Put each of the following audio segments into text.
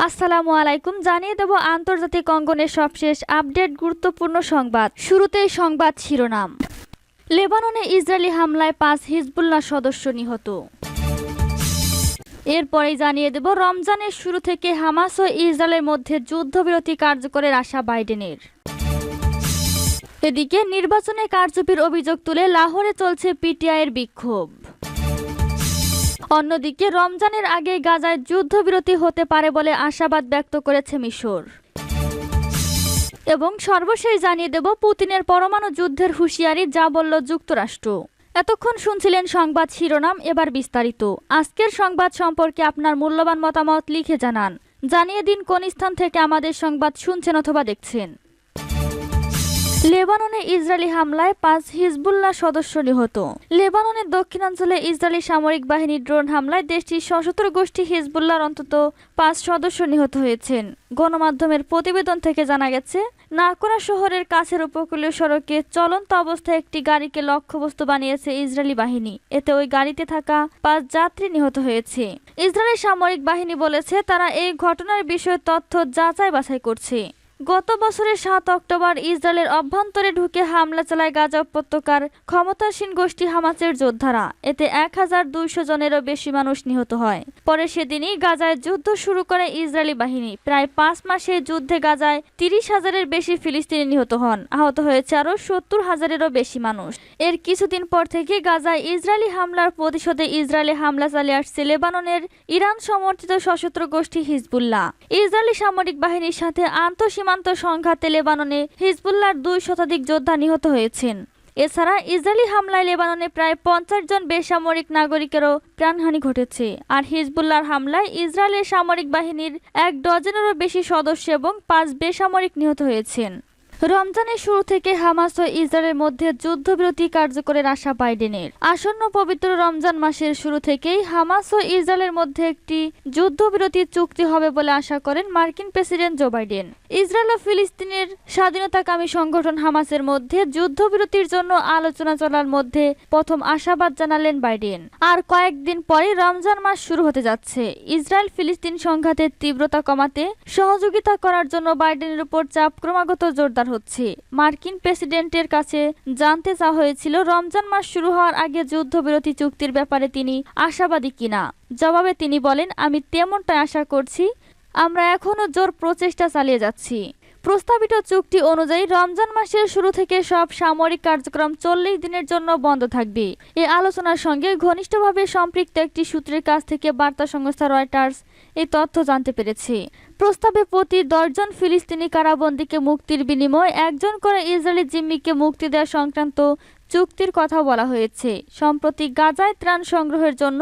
আসসালামু আলাইকুম। জানিয়ে দেব আন্তর্জাতিক অঙ্গনের সবশেষ আপডেট গুরুত্বপূর্ণ সংবাদ। শুরুতেই সংবাদ শিরোনাম। লেবাননে ইসরায়েলি হামলায় 5 হিজবুল্লাহ সদস্য নিহত। এরপরেই জানিয়ে দেব রমজানের শুরু থেকে হামাস ও ইসরায়েলের মধ্যে যুদ্ধবিরতি কার্যকরের আশা বাইডেনের। এদিকে নির্বাচনে কারচুপির অভিযোগ তুলে লাহোরে চলছে পিটিআইয়ের বিক্ষোভ। অন্যদিকে রমজানের আগে গাজায় যুদ্ধবিরতি হতে পারে বলে আশাবাদ ব্যক্ত করেছে মিশর। এবং সর্বশেষ জানিয়ে দেব পুতিনের পরমাণু যুদ্ধের হুঁশিয়ারি, যা বলল যুক্তরাষ্ট্র। এতক্ষণ শুনছিলেন সংবাদ শিরোনাম, এবার বিস্তারিত। আজকের সংবাদ সম্পর্কে আপনার মূল্যবান মতামত লিখে জানান। জানিয়ে দিন কোন স্থান থেকে আমাদের সংবাদ শুনছেন অথবা দেখছেন। লেবাননে ইসরায়েলি হামলায় 5 হিজবুল্লাহ সদস্য নিহত। লেবাননের দক্ষিণাঞ্চলে ইসরায়েলি সামরিক বাহিনীর ড্রোন হামলায় দেশটির সশস্ত্র গোষ্ঠী হিজবুল্লাহর অন্তত 5 সদস্য নিহত হয়েছেন। গণমাধ্যমের প্রতিবেদন থেকে জানা গেছে, নাকোরা শহরের কাছের উপকূলীয় সড়কে চলন্ত অবস্থায় একটি গাড়িকে লক্ষ্যবস্তু বানিয়েছে ইসরায়েলি বাহিনী। এতে ওই গাড়িতে থাকা 5 যাত্রী নিহত হয়েছে। ইসরায়েলি সামরিক বাহিনী বলেছে তারা এই ঘটনার বিষয়ে তথ্য যাচাই বাছাই করছে। গত বছরের 7 অক্টোবর ইসরায়েলের অভ্যন্তরে ঢুকে হামলা চালায় গাজা উপত্যকার ক্ষমতাসীন গোষ্ঠী হামাসের যোদ্ধারা। এতে 1200 জনেরও বেশি মানুষ নিহত হয়। পরে সেদিনই গাজায় যুদ্ধ শুরু করে ইসরায়েলি বাহিনী। প্রায় 5 মাসে যুদ্ধে গাজায় 30,000-এর বেশি ফিলিস্তিনি নিহত হন। আহত হয়েছে আরও 70,000-এরও বেশি মানুষ। এর কিছুদিন পর থেকে গাজায় ইসরায়েলি হামলার প্রতিশোধে ইসরায়েলে হামলা চালিয়ে আসছে লেবাননের ইরান সমর্থিত সশস্ত্র গোষ্ঠী হিজবুল্লাহ। ইসরায়েলি সামরিক বাহিনীর সাথে সীমান্ত সংঘাতে লেবাননে হিজবুল্লাহর 2 শতাধিক যোদ্ধা নিহত হয়েছেন। এছাড়া ইসরায়েলি হামলায় লেবাননে প্রায় 50 জন বেসামরিক নাগরিকেরও প্রাণহানি ঘটেছে। আর হিজবুল্লাহর হামলায় ইসরায়েলের সামরিক বাহিনীর 1 ডজনেরও বেশি সদস্য এবং 5 বেসামরিক নিহত হয়েছেন। রমজানের শুরু থেকে হামাস ও ইসরায়েলের মধ্যে যুদ্ধবিরতি কার্যকরের আশা বাইডেনের। আসন্ন পবিত্র রমজান মাসের শুরু থেকেই হামাস ও ইসরায়েলের মধ্যে একটি যুদ্ধবিরতি চুক্তি হবে বলে আশা করেন মার্কিন প্রেসিডেন্ট জো বাইডেন। ইসরায়েল ও ফিলিস্তিনের স্বাধীনতাকামী সংগঠন হামাসের মধ্যে যুদ্ধবিরতির জন্য আলোচনা চলার মধ্যে প্রথম আশাবাদ জানালেন বাইডেন। আর কয়েকদিন পরে রমজান মাস শুরু হতে যাচ্ছে। ইসরায়েল ফিলিস্তিন সংঘাতের তীব্রতা কমাতে সহযোগিতা করার জন্য বাইডেনের উপর চাপ ক্রমাগত জোরদার হচ্ছে। মার্কিন প্রেসিডেন্টের কাছে জানতে চাওয়া হয়েছিল রমজান মাস শুরু হওয়ার আগে যুদ্ধবিরতি চুক্তির ব্যাপারে তিনি আশাবাদী কিনা। জবাবে তিনি বলেন, আমি তেমনটাই আশা করছি। আমরা এখনো জোর প্রচেষ্টা চালিয়ে যাচ্ছি। প্রস্তাবিত চুক্তি অনুযায়ী রমজান মাসের শুরু থেকে সব সামরিক কার্যক্রম 40 দিনের জন্য বন্ধ থাকবে। এই আলোচনার সঙ্গে ঘনিষ্ঠভাবে সম্পৃক্ত একটি সূত্রের কাছ থেকে বার্তা সংস্থা রয়টার্স এই তথ্য জানতে পেরেছে। প্রস্তাবে প্রতি 10 জন ফিলিস্তিনি কারাবন্দীকে মুক্তির বিনিময়ে 1 জন করে ইসরায়েলি জিম্মিকে মুক্তি দেওয়া সংক্রান্ত চুক্তির কথা বলা হয়েছে। সম্প্রতি গাজায় ত্রাণ সংগ্রহের জন্য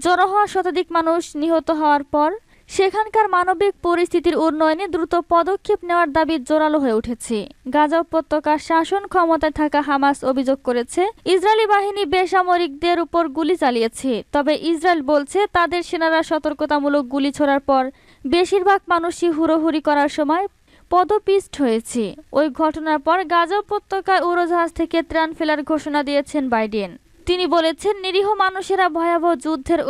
জড়ো হওয়া শতাধিক মানুষ নিহত হওয়ার পর সেখানকার মানবিক পরিস্থিতির উন্নয়নে দ্রুত পদক্ষেপ নেওয়ার দাবি জোরালো হয়ে উঠেছে। গাজা উপত্যকার শাসন ক্ষমতায় থাকা হামাস অভিযোগ করেছে ইসরায়েলি বাহিনী বেসামরিকদের উপর গুলি চালিয়েছে। তবে ইসরায়েল বলছে তাদের সেনারা সতর্কতামূলক গুলি ছোড়ার পর বেশিরভাগ মানুষই হুড়োহুড়ি করার সময় পদপিষ্ট হয়েছে। ওই ঘটনার পর গাজা উপত্যকায় উড়োজাহাজ থেকে ত্রাণ ফেলার ঘোষণা দিয়েছেন বাইডেন। তিনি বলেছেন নিরীহ মানুষেরা ভয়াবহ যুদ্ধের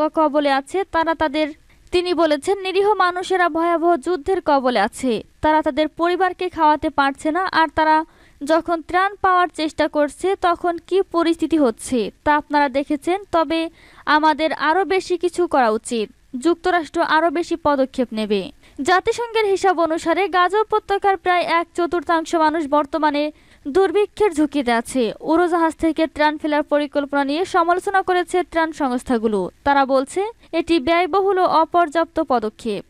কবলে আছে। তারা তাদের পরিবারকে খাওয়াতে পারছে না। আর তারা যখন ত্রাণ পাওয়ার চেষ্টা করছে তখন কি পরিস্থিতি হচ্ছে তা আপনারা দেখেছেন। তবে আমাদের আরও বেশি কিছু করা উচিত। যুক্তরাষ্ট্র আরও বেশি পদক্ষেপ নেবে। জাতিসংঘের হিসাব অনুসারে গাজা উপত্যকার প্রায় 1/4 মানুষ বর্তমানে দুর্ভিক্ষের ঝুঁকিতে আছে। উড়োজাহাজ থেকে ত্রাণ ফেলার পরিকল্পনা নিয়ে সমালোচনা করেছে ত্রাণ সংস্থাগুলো। তারা বলছে এটি ব্যয়বহুল ও অপর্যাপ্ত পদক্ষেপ।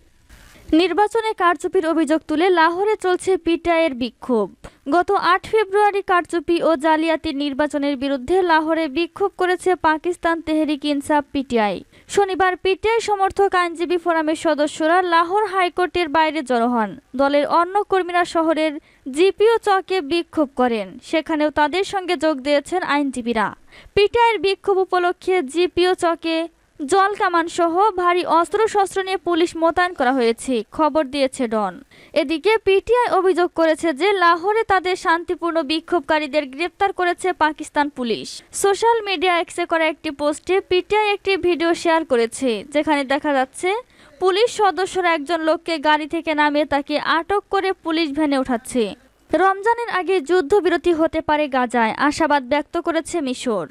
নির্বাচনে কারচুপির অভিযোগ তুলে লাহোরে চলছে পিটিআইয়ের বিক্ষোভ। গত 8 ফেব্রুয়ারি কারচুপি ও জালিয়াতির নির্বাচনের বিরুদ্ধে লাহোরে বিক্ষোভ করেছে পাকিস্তান তেহরিক ইনসাফ পিটিআই। শনিবার পিটিআই সমর্থক আইনজীবী ফোরামের সদস্যরা লাহোর হাইকোর্টের বাইরে জড়ো হন। দলের অন্য কর্মীরা শহরের জিপিও চকে বিক্ষোভ করেন। সেখানেও তাদের সঙ্গে যোগ দিয়েছেন আইনজীবীরা। পিটিআইয়ের বিক্ষোভ উপলক্ষে জিপিও চকে জল কামান সহ ভারী অস্ত্রশস্ত্র নিয়ে পুলিশ মোতায়েন করা হয়েছে, খবর দিয়েছে ডন। এদিকে পিটিআই অভিযোগ করেছে যে লাহোরে তাদের শান্তিপূর্ণ বিক্ষোভকারীদের গ্রেপ্তার করেছে পাকিস্তান পুলিশ। সোশ্যাল মিডিয়া এক্সে করা একটি পোস্টে পিটিআই একটি ভিডিও শেয়ার করেছে যেখানে দেখা যাচ্ছে পুলিশ সদস্যরা একজন লোককে গাড়ি থেকে নামিয়ে তাকে আটক করে পুলিশ ভ্যানে ওঠাচ্ছে। রমজানের আগে যুদ্ধবিরতি হতে পারে গাজায়, আশাবাদ ব্যক্ত করেছে মিশর।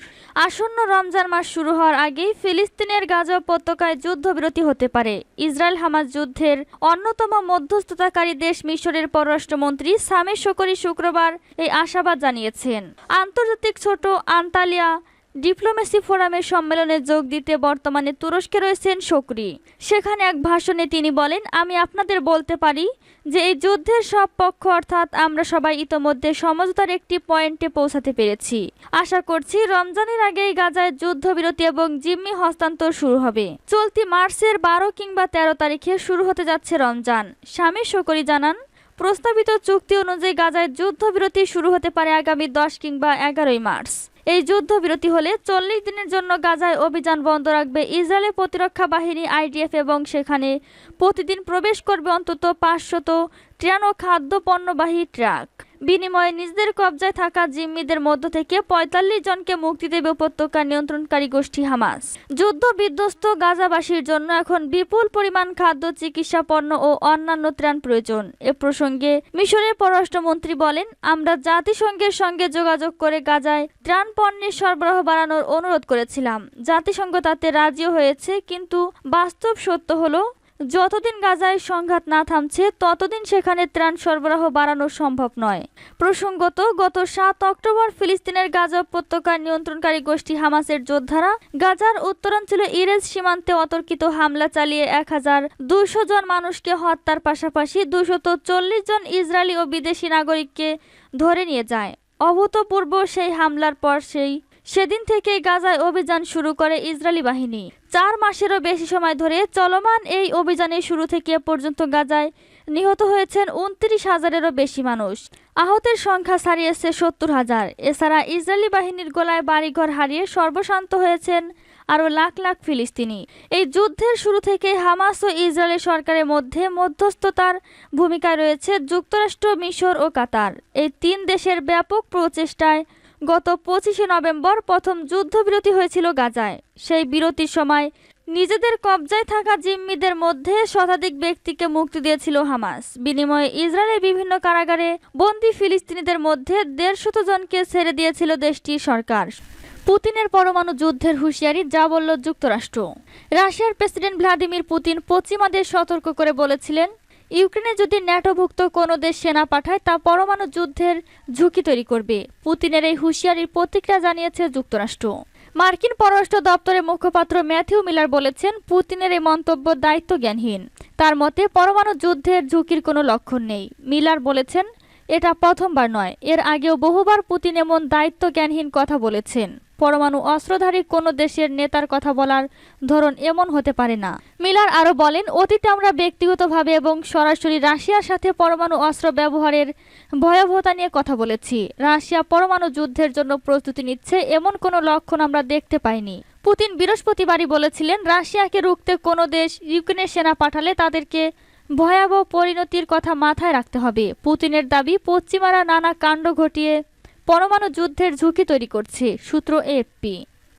আসন্ন রমজান মাস শুরু হওয়ার আগেই ফিলিস্তিনের গাজা উপত্যকায় যুদ্ধবিরতি হতে পারে। ইসরায়েল হামাস যুদ্ধের অন্যতম মধ্যস্থতাকারী দেশ মিশরের পররাষ্ট্রমন্ত্রী সামে শকরি শুক্রবার এই আশাবাদ জানিয়েছেন। আন্তর্জাতিক ছোট আন্তালিয়া ডিপ্লোমেসি ফোরামের সম্মেলনে যোগ দিতে বর্তমানে তুরস্কে রয়েছেন শকরি। সেখানে এক ভাষণে তিনি বলেন, আমি আপনাদের বলতে পারি যে এই যুদ্ধের সব পক্ষ অর্থাৎ আমরা সবাই ইতোমধ্যে সমঝোতার একটি পয়েন্টে পৌঁছাতে পেরেছি। আশা করছি রমজানের আগেই গাজায় যুদ্ধবিরতি এবং জিম্মি হস্তান্তর শুরু হবে। চলতি মার্চের 12 কিংবা 13 তারিখে শুরু হতে যাচ্ছে রমজান। শামী শকরি জানান, প্রস্তাবিত চুক্তি অনুযায়ী গাজায় যুদ্ধবিরতি শুরু হতে পারে আগামী 10 কিংবা 11 মার্চ। এই যুদ্ধবিরতি হলে 40 দিনের জন্য গাজায় অভিযান বন্ধ রাখবে ইসরায়েলের প্রতিরক্ষা বাহিনী IDF এবং সেখানে প্রতিদিন প্রবেশ করবে অন্তত 500 ট্রান ও খাদ্য পণ্যবাহী ট্রাক। বিনিময়ে নিজেদের কবজায় থাকা জিম্মিদের মধ্য থেকে 45 জনকে মুক্তি দেবে উপত্যকা নিয়ন্ত্রণকারী গোষ্ঠী হামাস। যুদ্ধ বিধ্বস্ত গাজাবাসীর জন্য এখন বিপুল পরিমাণ খাদ্য, চিকিৎসা পণ্য ও অন্যান্য ত্রাণ প্রয়োজন। এ প্রসঙ্গে মিশরের পররাষ্ট্রমন্ত্রী বলেন, আমরা জাতিসংঘের সঙ্গে যোগাযোগ করে গাজায় ত্রাণ পণ্যের সরবরাহ বাড়ানোর অনুরোধ করেছিলাম। জাতিসংঘ তাতে রাজিও হয়েছে, কিন্তু বাস্তব সত্য হলো যতদিন গাজায় সংঘাত না থামছে ততদিন সেখানে ত্রাণ সরবরাহ বাড়ানো সম্ভব নয়। প্রসঙ্গত, গত 7 অক্টোবর ফিলিস্তিনের গাজা উপত্যকার নিয়ন্ত্রণকারী গোষ্ঠী হামাসের যোদ্ধারা গাজার উত্তরাঞ্চলে ইরেজ সীমান্তে অতর্কিত হামলা চালিয়ে 1200 জন মানুষকে হত্যার পাশাপাশি 240 জন ইসরায়েলি ও বিদেশি নাগরিককে ধরে নিয়ে যায়। অভূতপূর্ব সেই হামলার পর সেদিন থেকেই গাজায় অভিযান শুরু করে ইসরায়েলি বাহিনী। 4 মাসেরও বেশি সময় ধরে চলমান এই অভিযানের শুরু থেকে পর্যন্ত গাজায় নিহত হয়েছেন 29,000-এরও বেশি মানুষ। আহতের সংখ্যা ছাড়িয়েছে 70,000। এছাড়া ইসরায়েলি বাহিনীর গোলায় বাড়িঘর হারিয়ে সর্বশান্ত হয়েছেন আরও লাখ লাখ ফিলিস্তিনি। এই যুদ্ধের শুরু থেকে হামাস ও ইসরায়েলের সরকারের মধ্যে মধ্যস্থতার ভূমিকায় রয়েছে যুক্তরাষ্ট্র, মিশর ও কাতার। এই 3 দেশের ব্যাপক প্রচেষ্টায় গত 25শে নভেম্বর প্রথম যুদ্ধবিরতি হয়েছিল গাজায়। সেই বিরতির সময় নিজেদের কবজায় থাকা জিম্মিদের মধ্যে শতাধিক ব্যক্তিকে মুক্তি দিয়েছিল হামাস। বিনিময়ে ইসরায়েলের বিভিন্ন কারাগারে বন্দী ফিলিস্তিনিদের মধ্যে 150 জনকে ছেড়ে দিয়েছিল দেশটির সরকার। পুতিনের পরমাণু যুদ্ধের হুঁশিয়ারি, যা বলল যুক্তরাষ্ট্র। রাশিয়ার প্রেসিডেন্ট ভ্লাদিমির পুতিন পশ্চিমাদের সতর্ক করে বলেছিলেন, ইউক্রেনে যদি ন্যাটোভুক্ত কোনো দেশ সেনা পাঠায় তা পরমাণু যুদ্ধের ঝুঁকি তৈরি করবে। পুতিনের এই হুঁশিয়ারির প্রতিক্রিয়া জানিয়েছে যুক্তরাষ্ট্র। মার্কিন পররাষ্ট্র দপ্তরের মুখপাত্র ম্যাথিউ মিলার বলেছেন, পুতিনের এই মন্তব্য দায়িত্বজ্ঞানহীন। তার মতে পরমাণু যুদ্ধের ঝুঁকির কোনো লক্ষণ নেই। মিলার বলেছেন, এটা প্রথমবার নয়, এর আগেও বহুবার পুতিন এমন দায়িত্বজ্ঞানহীন কথা বলেছেন। পরমাণু অস্ত্রধারী কোনো দেশের নেতার কথা বলার ধরন এমন হতে পারে না। মিলার আরও বলেন, অতীতে আমরা ব্যক্তিগতভাবে এবং সরাসরি রাশিয়ার সাথে পরমাণু অস্ত্র ব্যবহারের ভয়াবহতা নিয়ে কথা বলেছি। রাশিয়া পরমাণু যুদ্ধের জন্য প্রস্তুতি নিচ্ছে এমন কোনো লক্ষণ আমরা দেখতে পাইনি। পুতিন বৃহস্পতিবারই বলেছিলেন, রাশিয়াকে রুখতে কোনো দেশ ইউক্রেনে সেনা পাঠালে তাদেরকে ভয়াবহ পরিণতির কথা মাথায় রাখতে হবে। পুতিনের দাবি, পশ্চিমারা নানা কাণ্ড ঘটিয়ে পরমাণু যুদ্ধের ঝুঁকি তৈরি করছে। সূত্র AFP।